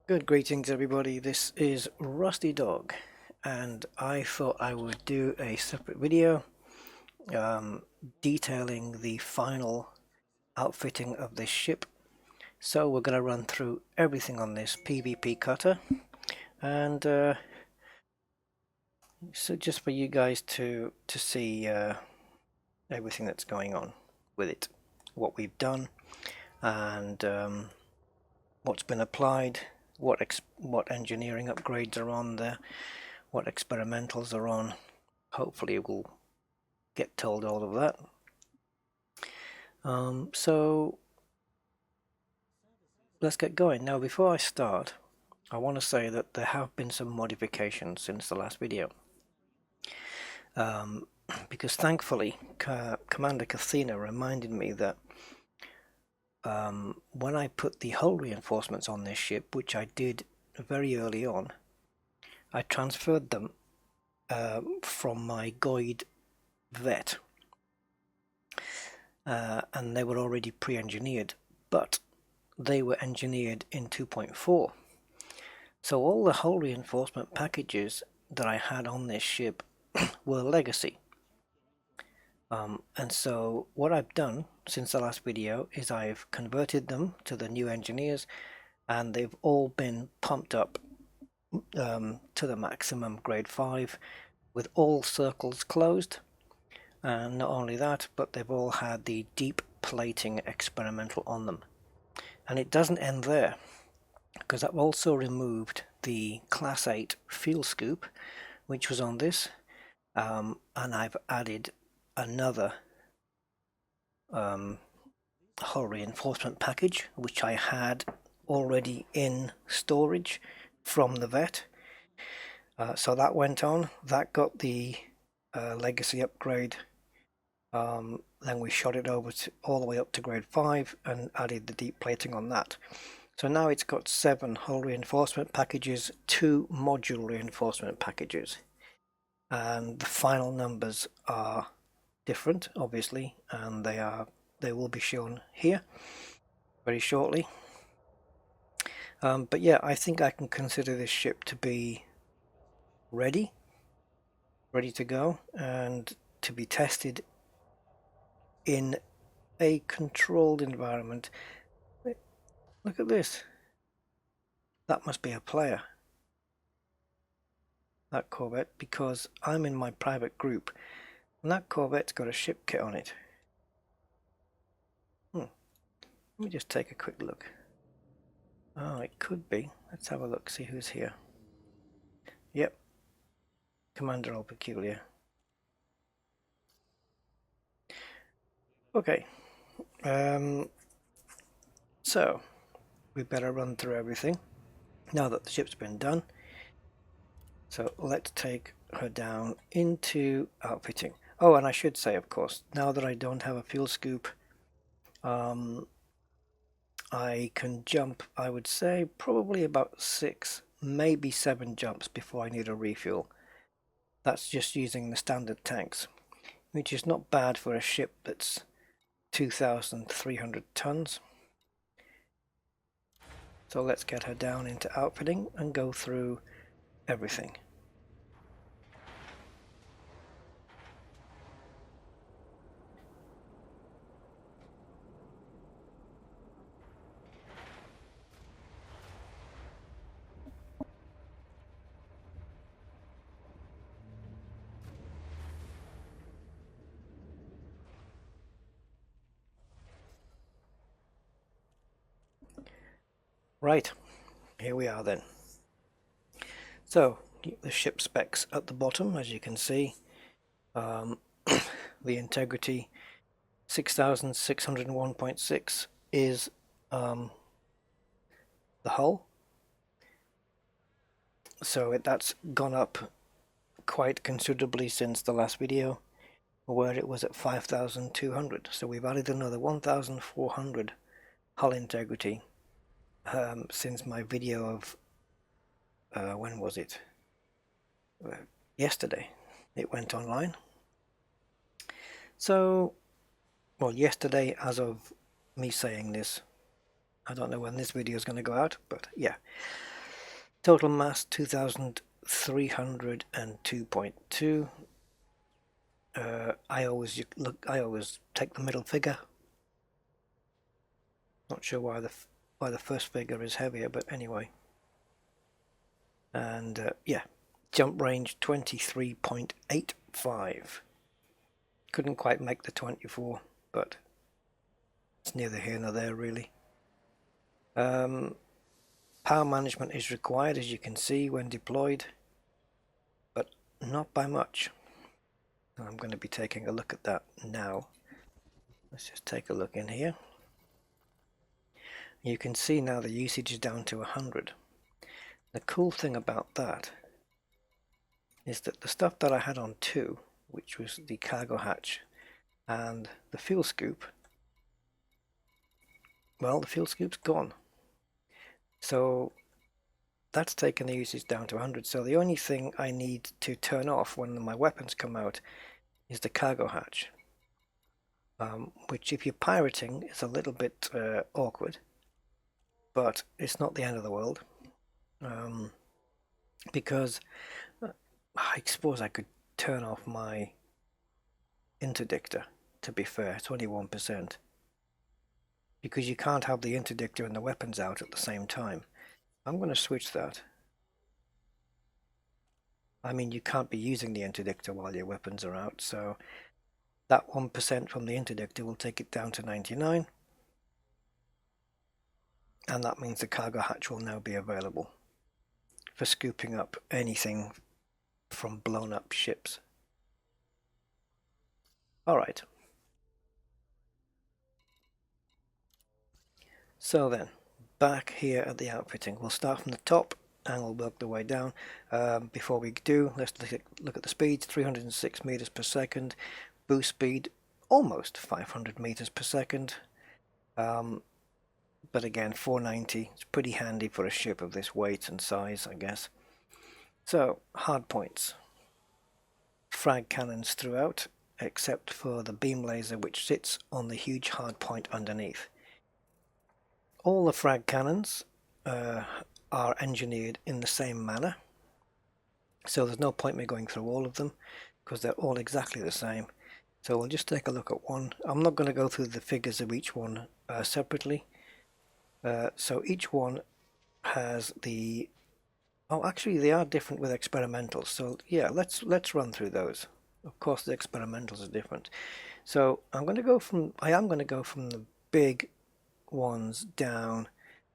Good greetings everybody, this is Rusty Dog and I thought I would do a separate video detailing the final outfitting of this ship. So we're going to run through everything on this PvP cutter and so just for you guys to see everything that's going on with it, what we've done and what's been applied, what engineering upgrades are on there, what experimentals are on. Hopefully we'll get told all of that. So let's get going. Now before I start, I want to say that there have been some modifications since the last video. Because thankfully Commander Cathena reminded me that when I put the hull reinforcements on this ship, which I did very early on, I transferred them from my Goid vet, and they were already pre-engineered, but they were engineered in 2.4. So all the hull reinforcement packages that I had on this ship were legacy. And so what I've done since the last video is I've converted them to the new engineers, and they've all been pumped up to the maximum grade 5 with all circles closed. And not only that, but they've all had the deep plating experimental on them. And it doesn't end there, because I've also removed the class 8 fuel scoop which was on this, and I've added another hull reinforcement package which I had already in storage from the vet. So that went on, that got the legacy upgrade. Then we shot it over to all the way up to grade 5 and added the deep plating on that. So now it's got 7 hull reinforcement packages, 2 module reinforcement packages, and the final numbers are different obviously, and they will be shown here very shortly. But yeah, I think I can consider this ship to be ready to go and to be tested in a controlled environment. Look at this, that must be a player, that Corvette, because I'm in my private group and that Corvette's got a ship kit on it. Let me just take a quick look. Oh, it could be. Let's have a look, see who's here. Yep, Commander All Peculiar. Okay, so we better run through everything now that the ship's been done. So let's take her down into outfitting. Oh, and I should say, of course, now that I don't have a fuel scoop, I can jump, I would say, probably about 6, maybe 7 jumps before I need a refuel. That's just using the standard tanks, which is not bad for a ship that's 2,300 tons. So let's get her down into outfitting and go through everything. Right, here we are then. So the ship specs at the bottom, as you can see, the integrity 6601.6 is the hull, so that's gone up quite considerably since the last video. where it was at 5,200. So we've added another 1,400 hull integrity since my video of when was it? Yesterday it went online. So, well, yesterday as of me saying this. I don't know when this video is going to go out, but yeah. Total mass 2,302.2. I always take the middle figure. Not sure why the first figure is heavier, but anyway. And yeah, jump range 23.85. Couldn't quite make the 24, but it's neither here nor there really. Power management is required, as you can see, when deployed, but not by much. I'm going to be taking a look at that now. Let's just take a look in here. You can see now the usage is down to 100. The cool thing about that is that the stuff that I had on 2, which was the cargo hatch and the fuel scoop, well, the fuel scoop's gone. So that's taken the usage down to 100. So the only thing I need to turn off when my weapons come out is the cargo hatch, which if you're pirating is a little bit awkward, but it's not the end of the world, because I suppose I could turn off my interdictor. To be fair, it's only 1%, because you can't have the interdictor and the weapons out at the same time. I'm going to switch that. I mean, you can't be using the interdictor while your weapons are out, so that 1% from the interdictor will take it down to 99, and that means the cargo hatch will now be available for scooping up anything from blown up ships. Alright. So then, back here at the outfitting, we'll start from the top and we'll work the way down. Before we do, let's look at the speeds. 306 meters per second, boost speed almost 500 meters per second, but again 490. It's pretty handy for a ship of this weight and size, I guess. So hard points: frag cannons throughout, except for the beam laser which sits on the huge hard point underneath. All the frag cannons are engineered in the same manner, so there's no point me going through all of them because they're all exactly the same. So we'll just take a look at one. I'm not going to go through the figures of each one separately. So each one has the... Oh, actually they are different with experimentals. So yeah, let's run through those. Of course the experimentals are different. So I am going to go from the big ones down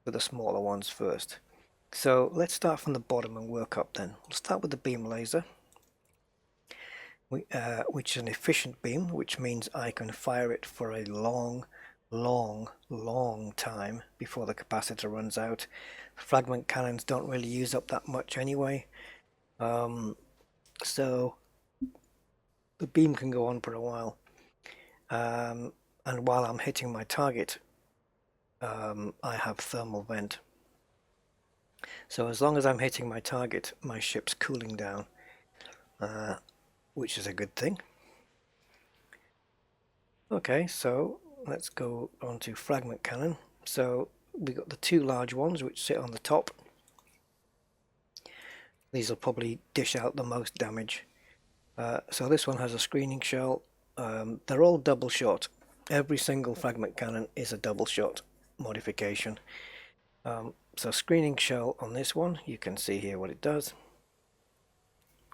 to the smaller ones first. So let's start from the bottom and work up then. We'll start with the beam laser, which is an efficient beam, which means I can fire it for a long time before the capacitor runs out. Fragment cannons don't really use up that much anyway, so the beam can go on for a while, and while I'm hitting my target, I have thermal vent. So as long as I'm hitting my target, my ship's cooling down, which is a good thing. Okay, so let's go on to fragment cannon. So we got the two large ones which sit on the top. These will probably dish out the most damage. So this one has a screening shell. They're all double shot. Every single fragment cannon is a double shot modification. So screening shell on this one, you can see here what it does.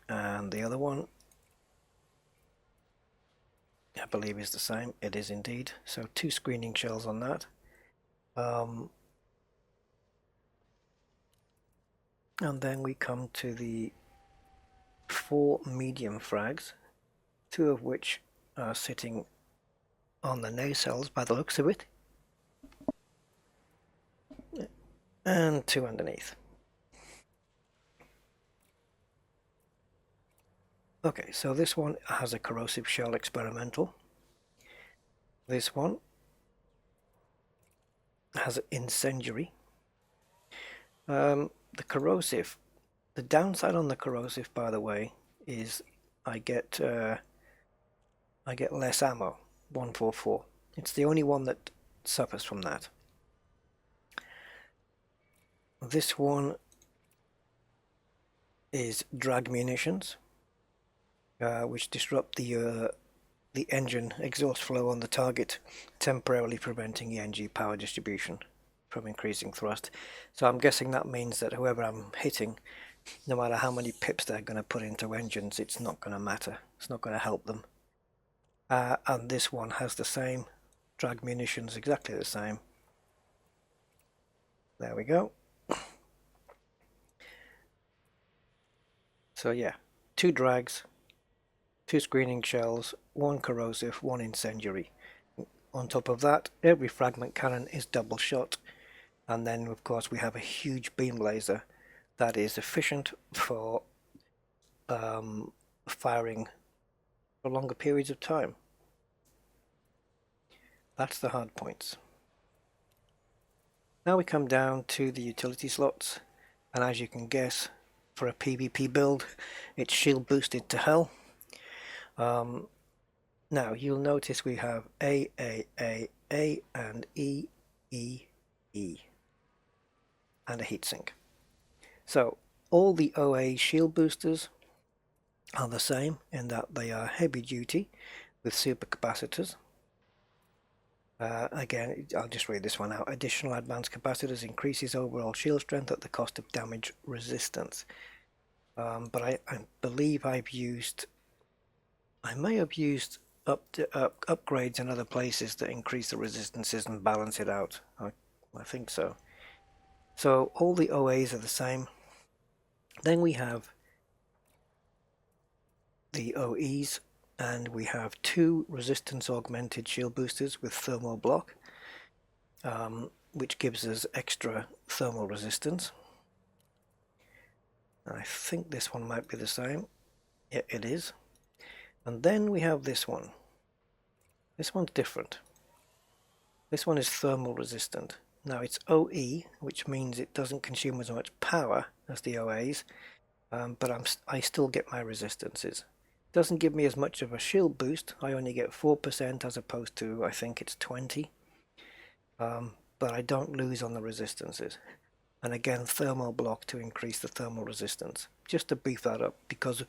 And the other one, I believe, is the same. It is indeed. So two screening shells on that. And then we come to the 4 medium frags, 2 of which are sitting on the nacelles by the looks of it, and 2 underneath. Okay, so this one has a corrosive shell experimental. This one has an incendiary. The corrosive, the downside on the corrosive, by the way, is I get less ammo, 144. It's the only one that suffers from that. This one is drag munitions, which disrupt the engine exhaust flow on the target, temporarily preventing ENG power distribution from increasing thrust. So I'm guessing that means that whoever I'm hitting, no matter how many pips they're going to put into engines, it's not going to matter. It's not going to help them. And this one has the same drag munitions, exactly the same. There we go. So yeah, 2 drags, 2 screening shells, 1 corrosive, 1 incendiary. On top of that, every fragment cannon is double shot, and then of course we have a huge beam laser that is efficient for firing for longer periods of time. That's the hard points. Now we come down to the utility slots, and as you can guess, for a PvP build, it's shield boosted to hell. Now you'll notice we have A, and E, E, E, and a heatsink. So all the OA shield boosters are the same in that they are heavy duty with supercapacitors. Again, I'll just read this one out. Additional advanced capacitors increases overall shield strength at the cost of damage resistance. But I believe I may have used upgrades in other places that increase the resistances and balance it out. I think so. So all the OAs are the same. Then we have the OEs, and we have 2 resistance augmented shield boosters with thermal block, which gives us extra thermal resistance. I think this one might be the same. Yeah, it is. And then we have this one. This one's different. This one is thermal resistant. Now it's OE, which means it doesn't consume as much power as the OAs, but I still get my resistances. It doesn't give me as much of a shield boost. I only get 4% as opposed to, I think it's 20. But I don't lose on the resistances. And again, thermal block to increase the thermal resistance, just to beef that up, because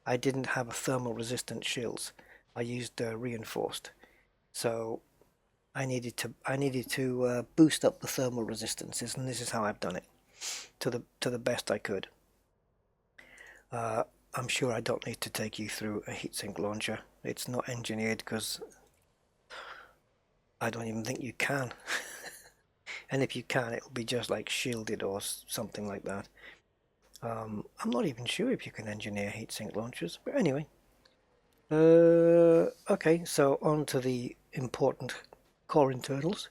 I didn't have a thermal resistant shields. I used reinforced, so I needed to boost up the thermal resistances, and this is how I've done it to the best I could. I'm sure I don't need to take you through a heatsink launcher. It's not engineered, because I don't even think you can. And if you can, it'll be just like shielded or something like that. I'm not even sure if you can engineer heatsink launchers, but anyway. Okay, so on to the important core internals.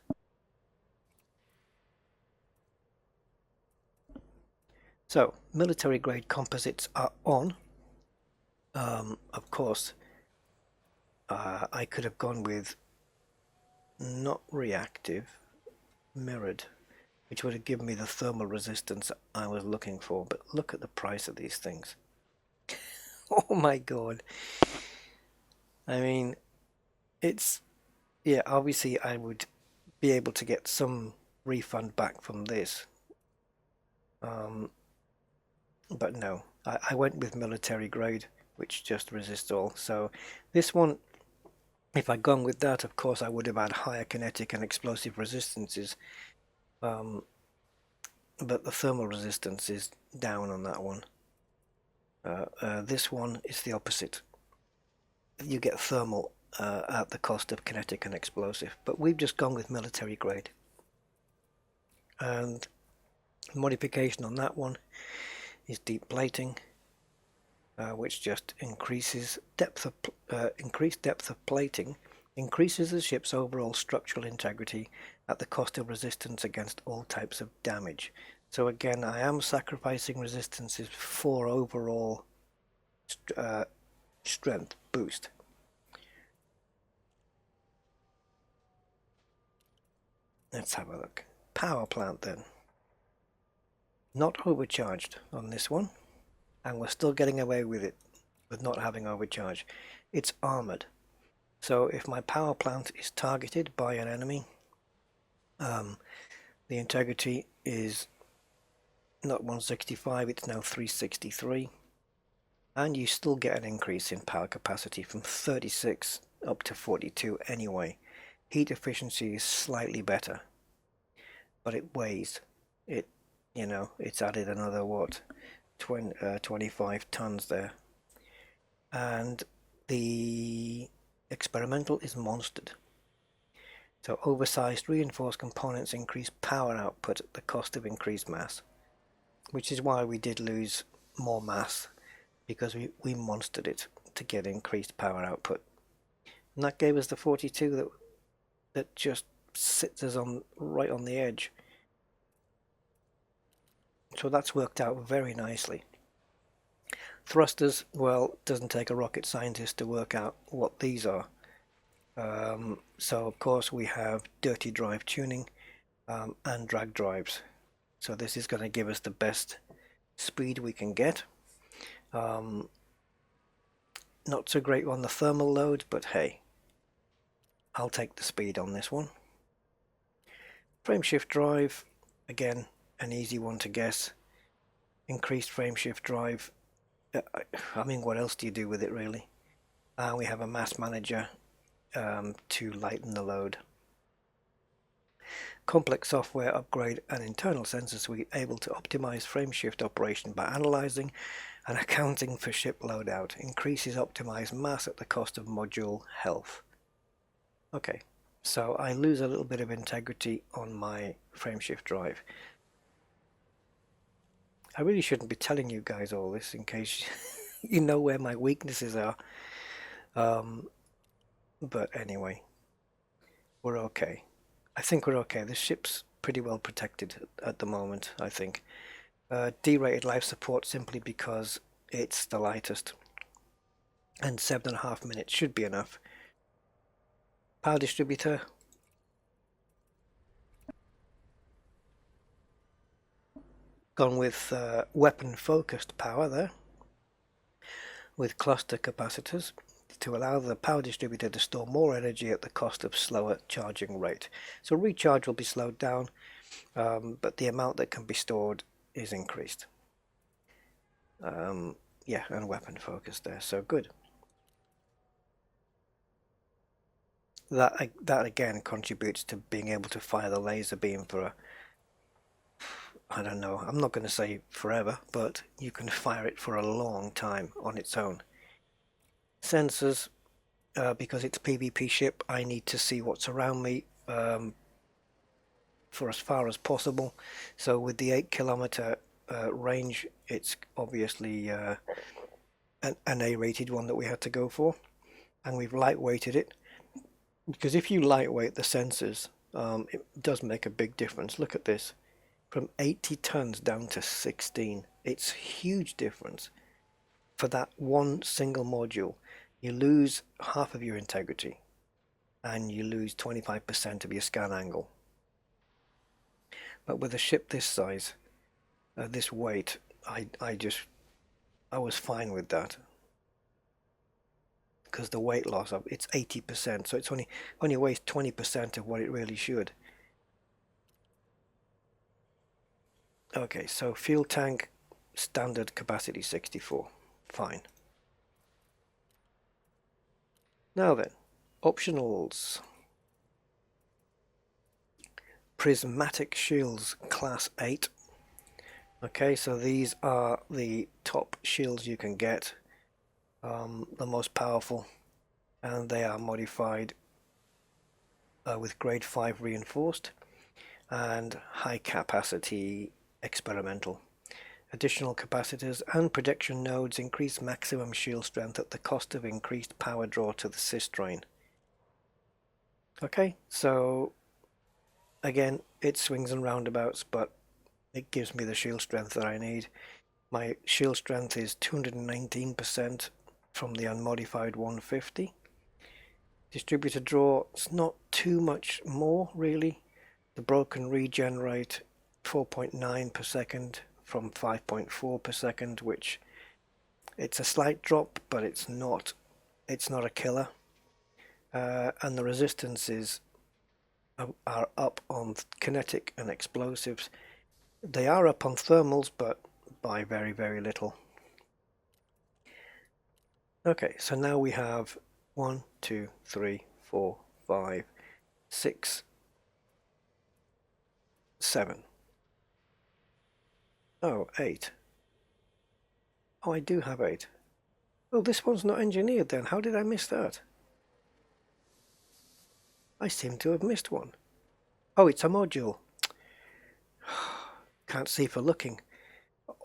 So, military grade composites are on. Of course, I could have gone with not reactive, mirrored, which would have given me the thermal resistance I was looking for, but look at the price of these things. Oh my god. I mean, it's, yeah, obviously I would be able to get some refund back from this. But no, I went with military grade, which just resists all. So this one, if I'd gone with that, of course I would have had higher kinetic and explosive resistances. But the thermal resistance is down on that one. This one is the opposite. You get thermal at the cost of kinetic and explosive, but we've just gone with military grade. And modification on that one is deep plating, which just increases increased depth of plating, increases the ship's overall structural integrity at the cost of resistance against all types of damage. So again, I am sacrificing resistances for overall strength boost. Let's have a look. Power plant then. Not overcharged on this one, and we're still getting away with it, with not having overcharge. It's armored. So if my power plant is targeted by an enemy, the integrity is not 165, it's now 363. And you still get an increase in power capacity from 36 up to 42 anyway. Heat efficiency is slightly better, but it weighs. It's added another, what, 25 tons there. And the experimental is monstered. So oversized reinforced components increase power output at the cost of increased mass, which is why we did lose more mass, because we monstered it to get increased power output. And that gave us the 42 that just sits us right on the edge. So that's worked out very nicely. Thrusters, well, doesn't take a rocket scientist to work out what these are. So of course we have dirty drive tuning and drag drives. So this is going to give us the best speed we can get. Not so great on the thermal load, but hey, I'll take the speed on this one. Frameshift drive, again, an easy one to guess. Increased frameshift drive. I mean, what else do you do with it really? We have a mass manager to lighten the load. Complex software upgrade and internal sensor suite able to optimize frameshift operation by analyzing and accounting for ship loadout. Increases optimized mass at the cost of module health. Okay, so I lose a little bit of integrity on my frameshift drive. I really shouldn't be telling you guys all this in case you know where my weaknesses are. But anyway, we're okay. I think we're okay. The ship's pretty well protected at the moment, I think. D-rated life support simply because it's the lightest. And 7.5 minutes should be enough. Power distributor. Gone with weapon focused power there, with cluster capacitors to allow the power distributor to store more energy at the cost of slower charging rate. So recharge will be slowed down, but the amount that can be stored is increased. Yeah, and weapon focus there, so good. That again contributes to being able to fire the laser beam for I don't know, I'm not going to say forever, but you can fire it for a long time on its own. Sensors, because it's a PvP ship, I need to see what's around me for as far as possible. So with the 8-kilometer range, it's obviously an A-rated one that we had to go for, and we've lightweighted it, because if you lightweight the sensors, it does make a big difference. Look at this. From 80 tons down to 16. It's a huge difference. For that one single module, you lose half of your integrity and you lose 25% of your scan angle. But with a ship this size, this weight, I was fine with that. Because the weight loss, it's 80%, so it's only weighs 20% of what it really should. Okay, so fuel tank standard capacity 64. Fine. Now then, optionals. Prismatic shields class 8. Okay, so these are the top shields you can get, the most powerful, and they are modified with grade 5 reinforced and high capacity experimental. Additional capacitors and projection nodes increase maximum shield strength at the cost of increased power draw to the sys-drain. Okay, so again, it swings and roundabouts, but it gives me the shield strength that I need. My shield strength is 219%, from the unmodified 150. Distributor draw, it's not too much more really. The broken regenerate 4.9 per second from 5.4 per second, which it's a slight drop, but it's not a killer. And the resistances are up on kinetic and explosives. They are up on thermals, but by very, very little. Okay, so now we have 1, 2, 3, 4, 5, 6, 7. Oh, 8. Oh, I do have 8. Oh, this one's not engineered then. How did I miss that? I seem to have missed one. Oh, it's a module. Can't see for looking.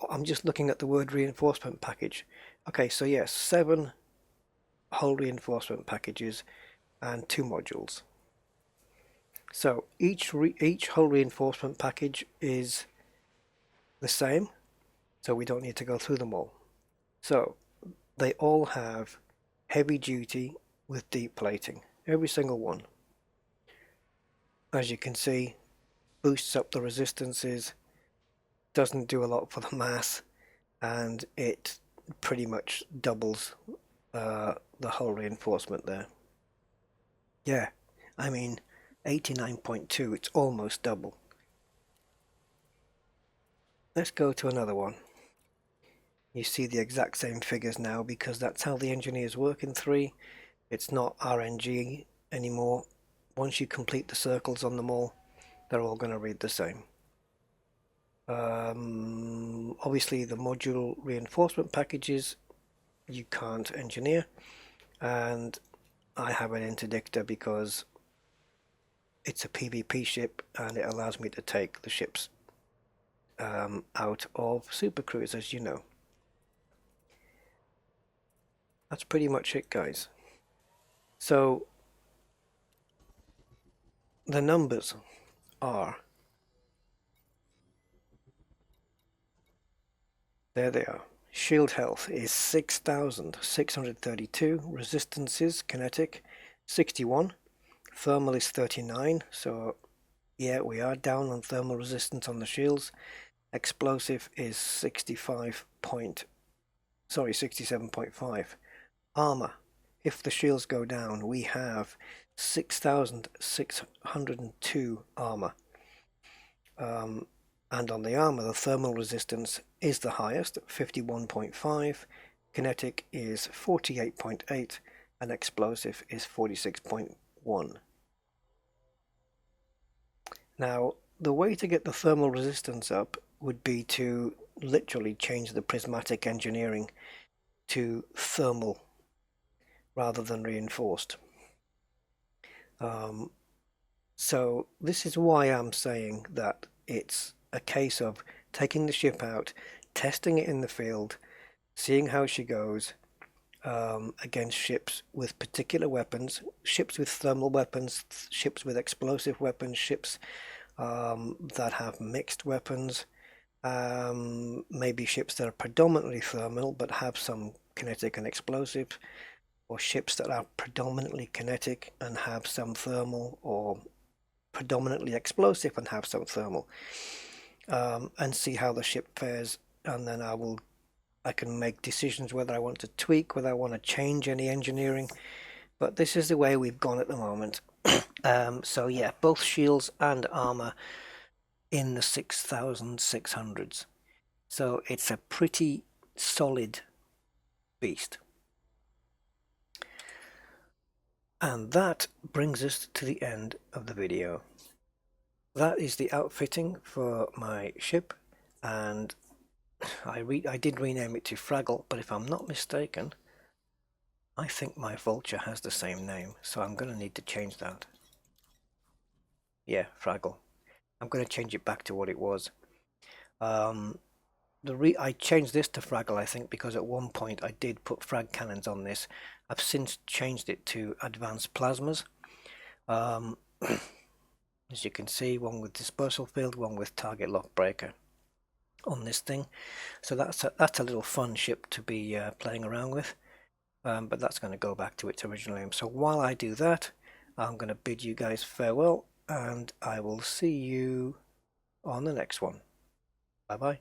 I'm just looking at the word reinforcement package. Okay, so yes, 7 hull reinforcement packages and 2 modules. So each hull reinforcement package is the same, so we don't need to go through them all. So they all have heavy duty with deep plating, every single one. As you can see, boosts up the resistances, doesn't do a lot for the mass, and it pretty much doubles the hull reinforcement there. Yeah, I mean 89.2, it's almost double. Let's go to another one. You see the exact same figures now because that's how the engineers work in 3. It's not RNG anymore. Once you complete the circles on them all, they're all going to read the same. Obviously the module reinforcement packages you can't engineer, and I have an interdictor because it's a PvP ship and it allows me to take the ships out of supercruise, as you know. That's pretty much it, guys. So the numbers are, there they are. Shield health is 6,632, resistances kinetic 61, thermal is 39, so yeah, we are down on thermal resistance on the shields. Explosive is 67.5. Armor, if the shields go down, we have 6,602 armor. And on the armor, the thermal resistance is the highest, 51.5, kinetic is 48.8, and explosive is 46.1. Now, the way to get the thermal resistance up would be to literally change the prismatic engineering to thermal rather than reinforced. So this is why I'm saying that it's a case of taking the ship out, testing it in the field, seeing how she goes against ships with particular weapons, ships with thermal weapons, ships with explosive weapons, ships that have mixed weapons, maybe ships that are predominantly thermal but have some kinetic and explosive, or ships that are predominantly kinetic and have some thermal, or predominantly explosive and have some thermal, and see how the ship fares, and then I can make decisions whether I want to tweak, whether I want to change any engineering. But this is the way we've gone at the moment. So yeah, both shields and armor in the 6,600s. So it's a pretty solid beast. And that brings us to the end of the video. That is the outfitting for my ship, and I did rename it to Fraggle, but if I'm not mistaken, I think my Vulture has the same name, so I'm going to need to change that. Yeah, Fraggle. I'm going to change it back to what it was. I changed this to Fraggle, I think, because at one point I did put frag cannons on this. I've since changed it to Advanced Plasmas. As you can see, one with dispersal field, one with target lock breaker on this thing. So that's a little fun ship to be playing around with. but that's going to go back to its original aim. So while I do that, I'm going to bid you guys farewell, and I will see you on the next one. Bye bye.